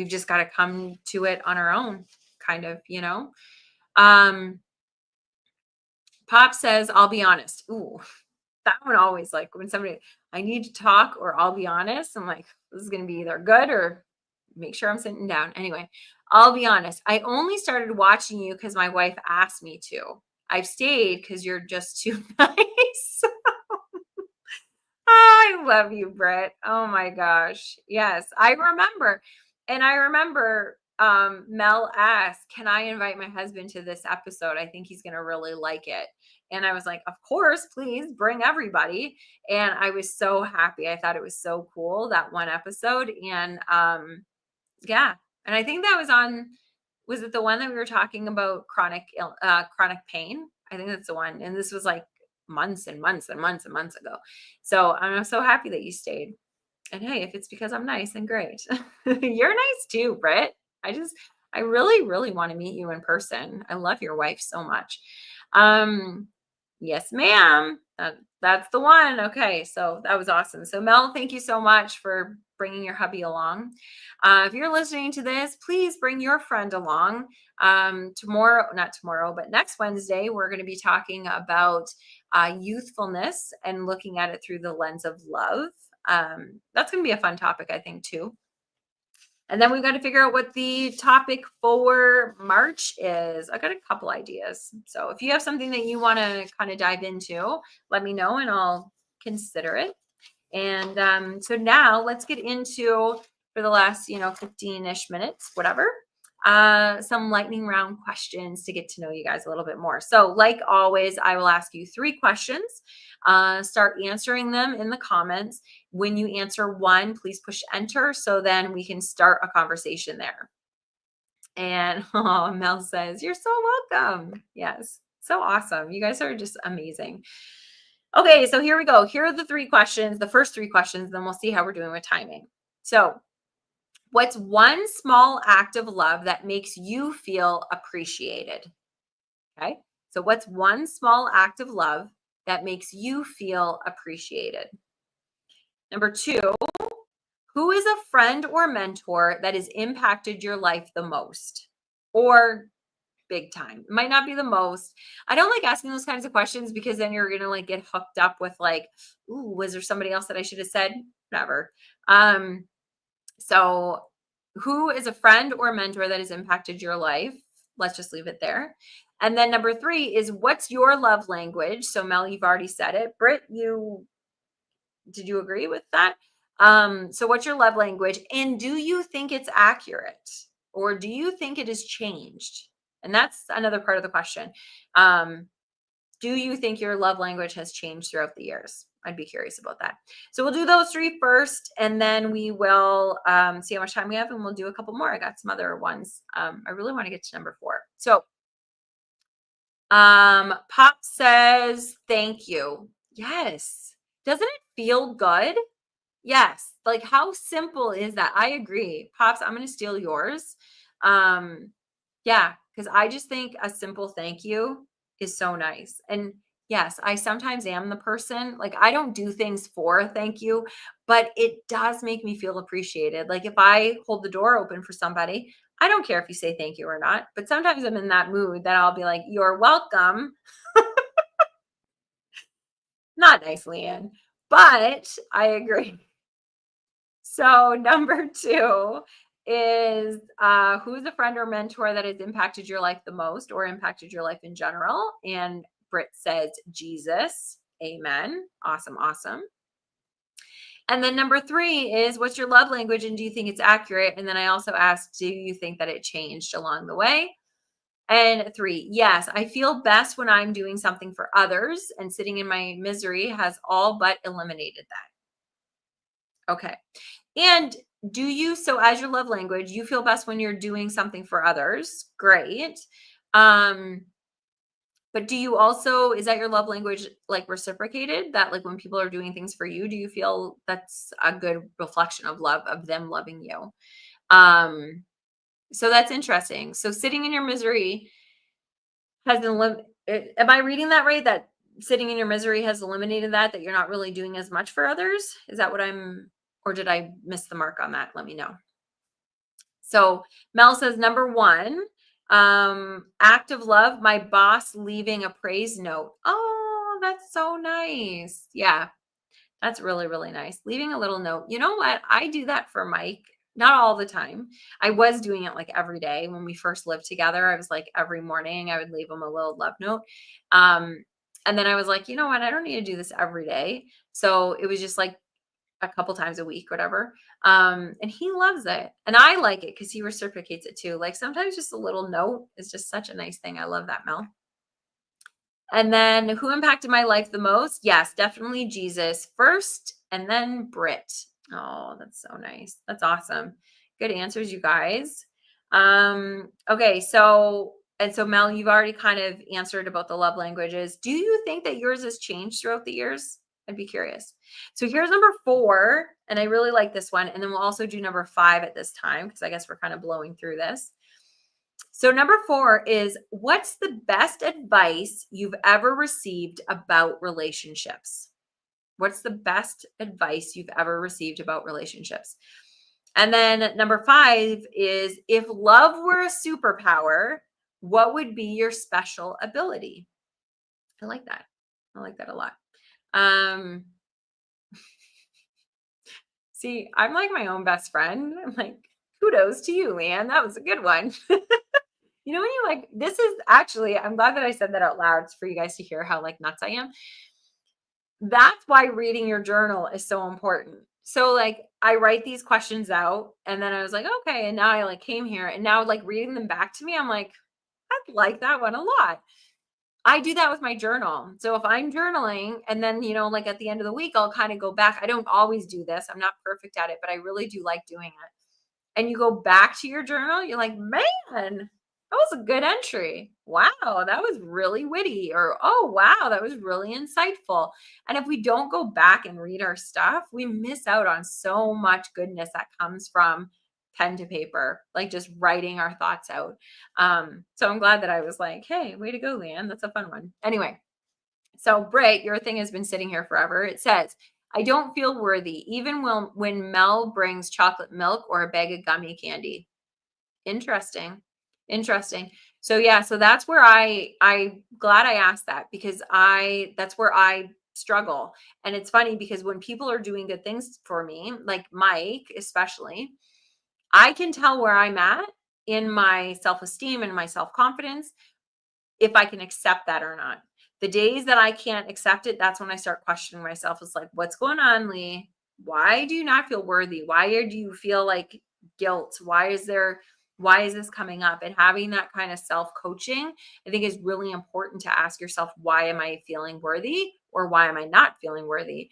[SPEAKER 1] just got to come to it on our own, kind of. Um, Pop says, I'll be honest. Ooh, that one always, like, when somebody, I need to talk or I'll be honest, I'm like, this is going to be either good or make sure I'm sitting down. Anyway, I'll be honest. I only started watching you because my wife asked me to. I've stayed because you're just too nice. I love you, Britt. Oh my gosh. Yes, I remember. And I remember Mel asked, can I invite my husband to this episode? I think he's going to really like it. And I was like, of course, please bring everybody. And I was so happy. I thought it was so cool, that one episode. And yeah. And I think that was it the one that we were talking about chronic pain? I think that's the one. And this was like months and months and months and months ago. So I'm so happy that you stayed. And hey, if it's because I'm nice, then great. You're nice too, Britt. I really, really want to meet you in person. I love your wife so much. Yes, ma'am. That's the one. Okay. So that was awesome. So Mel, thank you so much for bringing your hubby along. If you're listening to this, please bring your friend along. Not tomorrow, but next Wednesday, we're going to be talking about youthfulness and looking at it through the lens of love. That's going to be a fun topic, I think, too. And then we've got to figure out what the topic for March is. I got a couple ideas. So if you have something that you want to kind of dive into, let me know and I'll consider it. And so now let's get into, for the last, 15-ish minutes, whatever, some lightning round questions to get to know you guys a little bit more. So like always, I will ask you 3 questions. Start answering them in the comments. When you answer one, please push enter so then we can start a conversation there. And Mel says, you're so welcome. Yes, so awesome. You guys are just amazing. Okay, so here we go. Here are the 3 questions, the first 3 questions, then we'll see how we're doing with timing. So, what's one small act of love that makes you feel appreciated? Okay, so what's one small act of love that makes you feel appreciated? Number 2, who is a friend or mentor that has impacted your life the most? Or big time. It might not be the most. I don't like asking those kinds of questions because then you're gonna like get hooked up with like, ooh, was there somebody else that I should have said? Whatever. So who is a friend or mentor that has impacted your life? Let's just leave it there. And then number 3 is, what's your love language? So Mel, you've already said it. Britt, did you agree with that? So what's your love language? And do you think it's accurate? Or do you think it has changed? And that's another part of the question. Do you think your love language has changed throughout the years? I'd be curious about that. So we'll do those 3 first, and then we will see how much time we have, and we'll do a couple more. I got some other ones. I really want to get to number 4. So Pop says, thank you. Yes. Doesn't it feel good? Yes. Like, how simple is that? I agree. Pops, I'm going to steal yours. Yeah, because I just think a simple thank you is so nice. And yes, I sometimes am the person, like, I don't do things for a thank you, but it does make me feel appreciated. Like, if I hold the door open for somebody, I don't care if you say thank you or not, but sometimes I'm in that mood that I'll be like, you're welcome. Not nice, Leanne, but I agree. So number 2 is, who's a friend or mentor that has impacted your life the most or impacted your life in general? And Britt says, Jesus. Amen. Awesome. Awesome. And then number 3 is, what's your love language and do you think it's accurate? And then I also asked, do you think that it changed along the way? And 3, yes, I feel best when I'm doing something for others, and sitting in my misery has all but eliminated that. Okay. And do you, so as your love language, you feel best when you're doing something for others. Great. Um, but do you also, is that your love language like reciprocated? That like when people are doing things for you, do you feel that's a good reflection of love, of them loving you? Um, so that's interesting. So sitting in your misery has am I reading that right? That sitting in your misery has eliminated that you're not really doing as much for others? Is that what I'm, or did I miss the mark on that? Let me know. So Mel says number one, act of love, my boss leaving a praise note. Oh, that's so nice. Yeah, that's really, really nice. Leaving a little note. You know what? I do that for Mike. Not all the time. I was doing it like every day when we first lived together. I was like every morning I would leave him a little love note. Um, and then I was like, you know what? I don't need to do this every day. So it was just like a couple times a week, whatever. And he loves it. And I like it because he reciprocates it too. Like sometimes just a little note is just such a nice thing. I love that, Mel. And then who impacted my life the most? Yes, definitely Jesus first and then Brit. Oh, that's so nice. That's awesome. Good answers, you guys. Okay, so and so Mel, you've already kind of answered about the love languages. Do you think that yours has changed throughout the years? I'd be curious. So here's number 4, and I really like this one. And then we'll also do number 5 at this time because I guess we're kind of blowing through this. So number 4 is, what's the best advice you've ever received about relationships? What's the best advice you've ever received about relationships? And then number 5 is, if love were a superpower, what would be your special ability? I like that. I like that a lot. Um, See, I'm like my own best friend. I'm like, kudos to you, man. That was a good one. You know, when you like, this is actually, I'm glad that I said that out loud for you guys to hear how like nuts I am. That's why reading your journal is so important. So like I write these questions out and then I was like, okay. And now I like came here and now like reading them back to me, I'm like, I like that one a lot. I do that with my journal. So if I'm journaling and then, you know, like at the end of the week, I'll kind of go back. I don't always do this. I'm not perfect at it, but I really do like doing it. And you go back to your journal, you're like, man, that was a good entry. Wow, that was really witty. Or, oh, wow, that was really insightful. And if we don't go back and read our stuff, we miss out on so much goodness that comes from pen to paper, like just writing our thoughts out. So I'm glad that I was like, hey, way to go, Leanne. That's a fun one. Anyway, so Britt, your thing has been sitting here forever. It says, I don't feel worthy, even when Mel brings chocolate milk or a bag of gummy candy. Interesting. Interesting. So yeah, so that's where I glad I asked that because that's where I struggle. And it's funny because when people are doing good things for me, like Mike especially, I can tell where I'm at in my self-esteem and my self-confidence if I can accept that or not. The days that I can't accept it, that's when I start questioning myself. It's like, what's going on, Leigh? Why do you not feel worthy? Why do you feel like guilt? Why is this coming up? And having that kind of self-coaching, I think is really important to ask yourself, why am I feeling worthy or why am I not feeling worthy?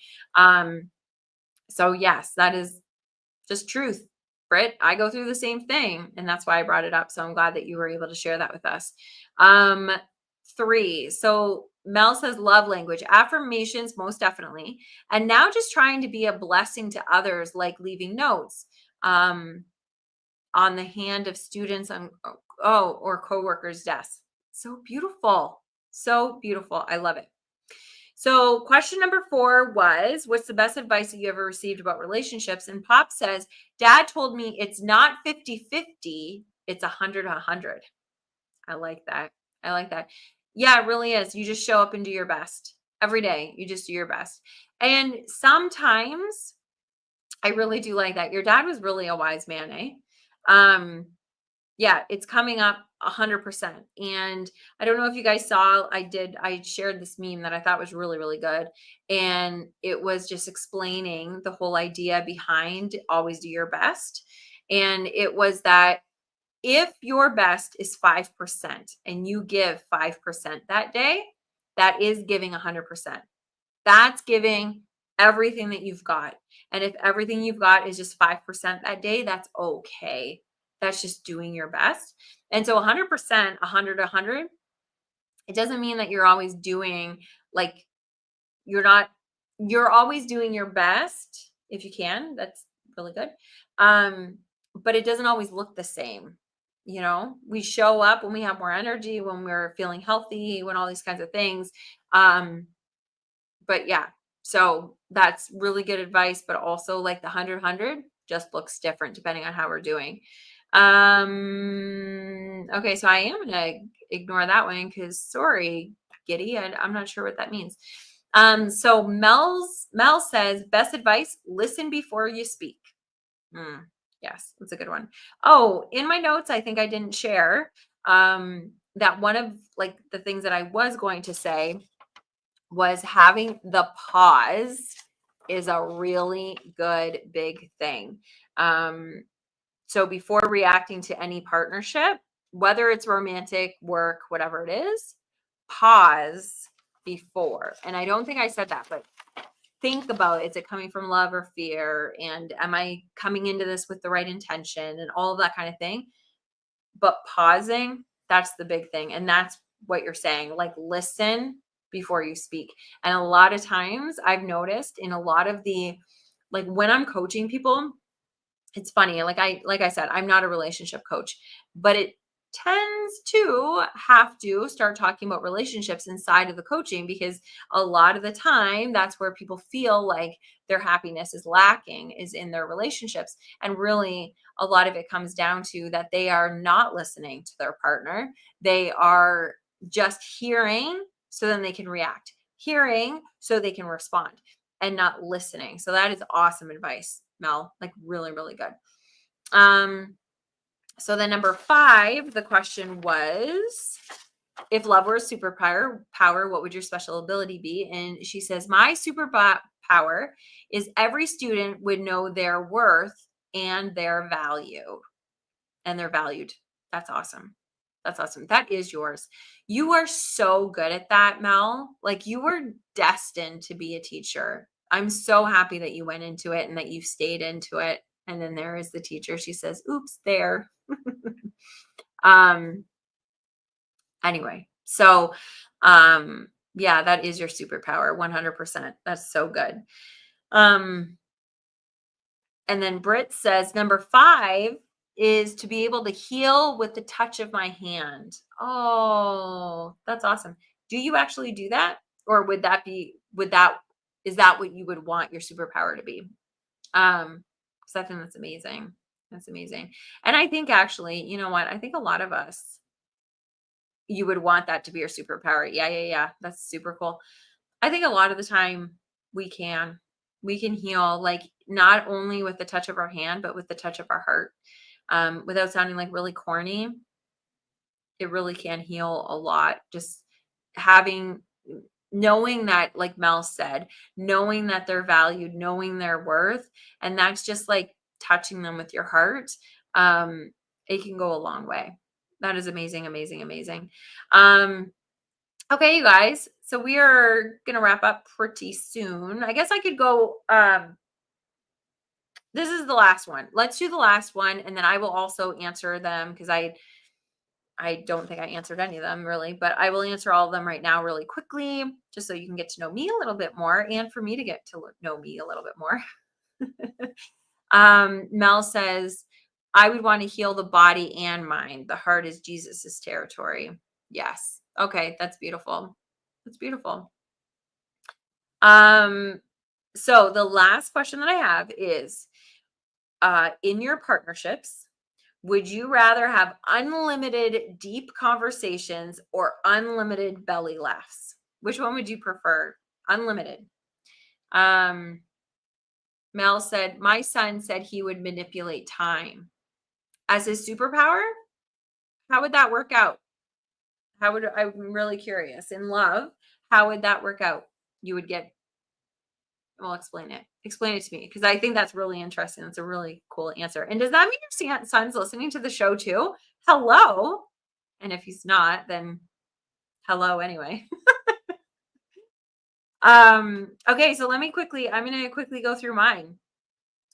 [SPEAKER 1] So yes, that is just truth. Britt, I go through the same thing. And that's why I brought it up. So I'm glad that you were able to share that with us. 3. So Mel says love language, affirmations, most definitely. And now just trying to be a blessing to others, like leaving notes on the hand of students on, or coworkers' desks. So beautiful. So beautiful. I love it. So question number 4 was, what's the best advice that you ever received about relationships? And Pop says, Dad told me it's not 50-50, it's 100-100. I like that. I like that. Yeah, it really is. You just show up and do your best every day. You just do your best. And sometimes I really do like that. Your dad was really a wise man, eh? Yeah, it's coming up 100%. And I don't know if you guys saw, I shared this meme that I thought was really, really good. And it was just explaining the whole idea behind always do your best. And it was that if your best is 5% and you give 5% that day, that is giving 100%. That's giving everything that you've got. And if everything you've got is just 5% that day, that's okay. That's just doing your best. And so 100%, 100, 100, it doesn't mean that you're always doing like you're not you're always doing your best if you can. That's really good. Um, but it doesn't always look the same. We show up when we have more energy, when we're feeling healthy, when all these kinds of things. Um, but yeah, so that's really good advice, but also like the 100 just looks different depending on how we're doing. Okay, so I am gonna ignore that one because sorry, Giddy, I'm not sure what that means. So Mel says best advice: listen before you speak. Yes, that's a good one. Oh, in my notes, I think I didn't share that one of like the things that I was going to say was having the pause is a really good big thing. So before reacting to any partnership, whether it's romantic, work, whatever it is, pause before. And I don't think I said that, but think about, is it coming from love or fear? And am I coming into this with the right intention and all of that kind of thing? But pausing, that's the big thing. And that's what you're saying, like listen before you speak. And a lot of times I've noticed in a lot of the, like when I'm coaching people, it's funny. Like I said, I'm not a relationship coach, but it tends to have to start talking about relationships inside of the coaching because a lot of the time that's where people feel like their happiness is lacking is in their relationships. And really a lot of it comes down to that they are not listening to their partner. They are just hearing so then they can react, hearing so they can respond and not listening. So that is awesome advice, Mel. Like really, really good. So then number 5, the question was, if love were a superpower, what would your special ability be? And she says, my superpower is every student would know their worth and their value. And they're valued. That's awesome. That's awesome. That is yours. You are so good at that, Mel. Like you were destined to be a teacher. I'm so happy that you went into it and that you stayed into it. And then there is the teacher. She says, oops, there. um, anyway, so yeah, that is your superpower, 100%. That's so good. And then Britt says, number 5 is to be able to heal with the touch of my hand. Oh, that's awesome. Do you actually do that? Or is that what you would want your superpower to be? Because I think that's amazing. That's amazing. And I think actually, you know what? I think a lot of us, you would want that to be your superpower. Yeah. That's super cool. I think a lot of the time we can heal like not only with the touch of our hand, but with the touch of our heart. Without sounding like really corny, it really can heal a lot. Just having, knowing that, like Mel said, knowing that they're valued, knowing their worth, and that's just like touching them with your heart. It can go a long way. That is amazing, amazing, amazing. Okay, you guys. So we are gonna wrap up pretty soon. I guess I could go. This is the last one. Let's do the last one, and then I will also answer them because I don't think I answered any of them really, but I will answer all of them right now really quickly, just so you can get to know me a little bit more and for me to get to know me a little bit more. Mel says, I would want to heal the body and mind. The heart is Jesus's territory. Yes. Okay. That's beautiful. That's beautiful. So the last question that I have is, in your partnerships, would you rather have unlimited deep conversations or unlimited belly laughs? Which one would you prefer? Unlimited. Mel said, my son said he would manipulate time as his superpower. How would that work out? I'm really curious. In love, how would that work out? You would get, well, explain it. Explain it to me because I think that's really interesting. It's a really cool answer. And does that mean your son's listening to the show too? Hello. And if he's not, then hello anyway. Okay, so I'm going to quickly go through mine.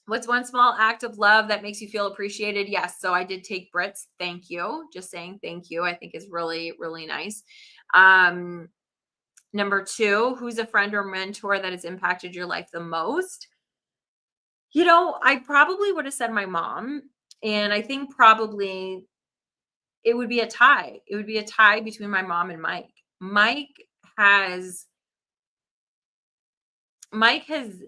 [SPEAKER 1] What's one small act of love that makes you feel appreciated? Yes. So I did take Brits. Thank you. Just saying thank you, I think is really, really nice. Um, Number two, who's a friend or mentor that has impacted your life the most? I probably would have said my mom. And I think probably it would be a tie. It would be a tie between my mom and Mike. Mike has Mike has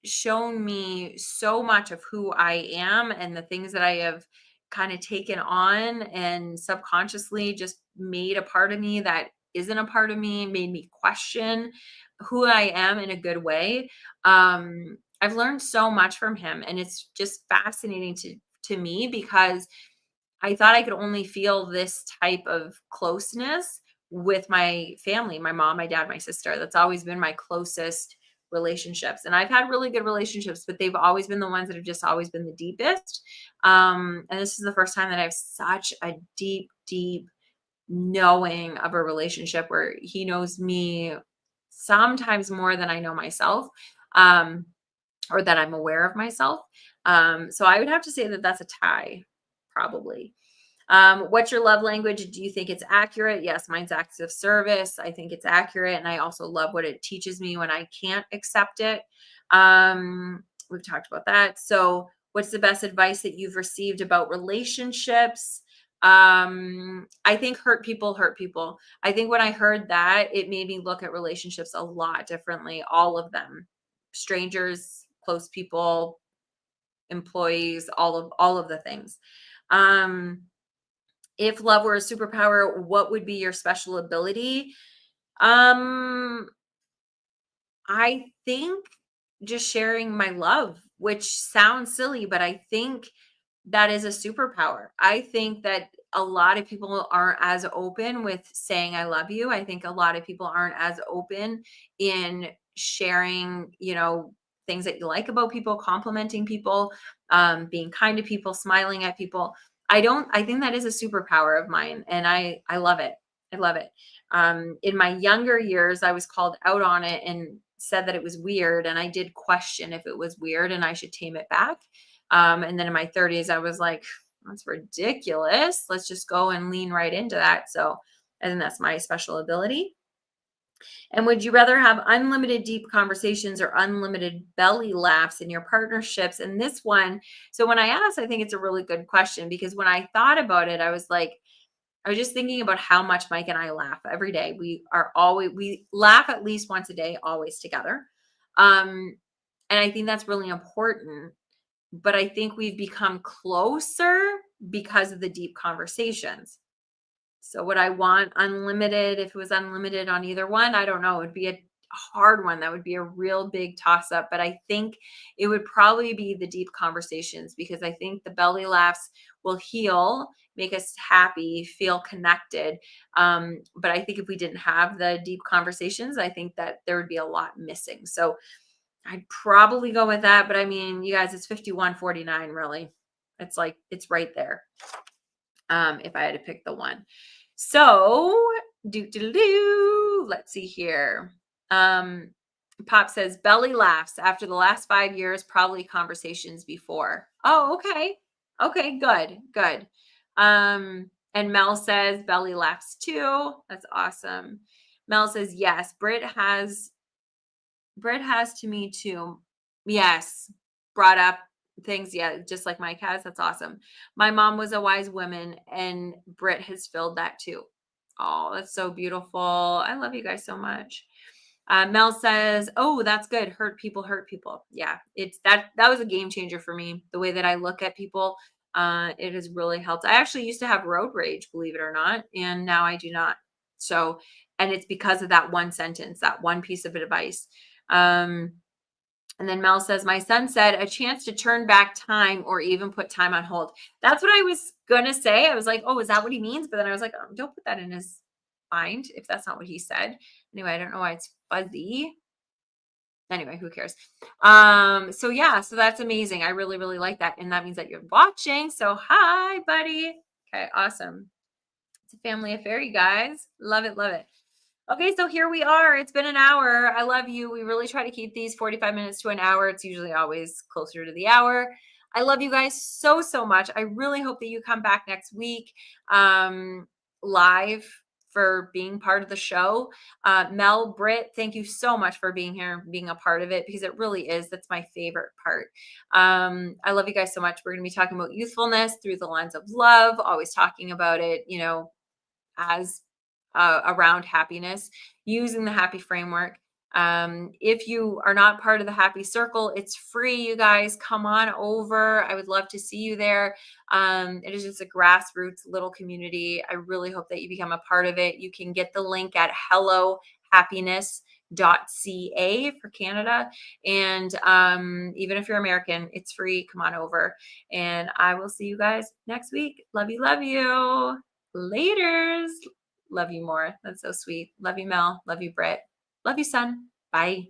[SPEAKER 1] shown me so much of who I am and the things that I have kind of taken on and subconsciously just made a part of me that isn't a part of me, made me question who I am in a good way. I've learned so much from him, and it's just fascinating to me because I thought I could only feel this type of closeness with my family, my mom, my dad, my sister. That's always been my closest relationships. And I've had really good relationships, but they've always been the ones that have just always been the deepest. And this is the first time that I have such a deep, deep knowing of a relationship where he knows me sometimes more than I know myself, um, or that I'm aware of myself. So I would have to say that that's a tie, probably. What's your love language? Do you think it's accurate? Yes, mine's acts of service. I think it's accurate. And I also love what it teaches me when I can't accept it. We've talked about that. So, what's the best advice that you've received about relationships? I think hurt people hurt people. I think when I heard that, it made me look at relationships a lot differently, all of them. Strangers, close people, employees, all of the things. Um, if love were a superpower, what would be your special ability? Um, I think just sharing my love, which sounds silly, but I think that is a superpower. I think that a lot of people aren't as open with saying I love you. I think a lot of people aren't as open in sharing, things that you like about people, complimenting people, being kind to people, smiling at people. I think that is a superpower of mine, and I love it. I love it. In my younger years, I was called out on it and said that it was weird, and I did question if it was weird and I should tame it back. And then in my 30s, I was like, that's ridiculous. Let's just go and lean right into that. So I think that's my special ability. And would you rather have unlimited deep conversations or unlimited belly laughs in your partnerships? And this one, so when I asked, I think it's a really good question because when I thought about it, I was just thinking about how much Mike and I laugh every day. We laugh at least once a day, always together. And I think that's really important, but I think we've become closer because of the deep conversations. So would I want unlimited if it was unlimited on either one? I don't know. It'd be a hard one. That would be a real big toss up, but I think it would probably be the deep conversations because I think the belly laughs will heal, make us happy, feel connected. But I think if we didn't have the deep conversations, I think that there would be a lot missing. So I'd probably go with that, but I mean, you guys, it's 51-49 really. It's right there. If I had to pick the one. So, let's see here. Pop says belly laughs after the last 5 years, probably conversations before. Oh, okay. Okay, good, good. And Mel says belly laughs too. That's awesome. Mel says yes. Britt has to me too. Yes. Brought up things. Yeah. Just like Mike has. That's awesome. My mom was a wise woman and Britt has filled that too. Oh, that's so beautiful. I love you guys so much. Mel says, oh, that's good. Hurt people hurt people. Yeah. It's that was a game changer for me. The way that I look at people, it has really helped. I actually used to have road rage, believe it or not. And now I do not. So, and it's because of that one sentence, that one piece of advice. And then Mel says, my son said a chance to turn back time or even put time on hold. That's what I was going to say. I was like, oh, is that what he means? But then I was like, oh, don't put that in his mind if that's not what he said. Anyway, I don't know why it's fuzzy. Anyway, who cares? So yeah, so that's amazing. I really, really like that. And that means that you're watching. So hi, buddy. Okay, awesome. It's a family affair, you guys. Love it, love it. Okay, so here we are. It's been an hour. I love you. We really try to keep these 45 minutes to an hour. It's usually always closer to the hour. I love you guys so, so much. I really hope that you come back next week live for being part of the show. Mel, Britt, thank you so much for being here, being a part of it, because it really is. That's my favorite part. I love you guys so much. We're going to be talking about youthfulness through the lens of love, always talking about it, as around happiness, using the happy framework. If you are not part of the happy circle, it's free, you guys. Come on over. I would love to see you there. It is just a grassroots little community. I really hope that you become a part of it. You can get the link at hellohappiness.ca for Canada. And even if you're American, it's free. Come on over. And I will see you guys next week. Love you. Love you. Laters. Love you more. That's so sweet. Love you, Mel. Love you, Britt. Love you, son. Bye.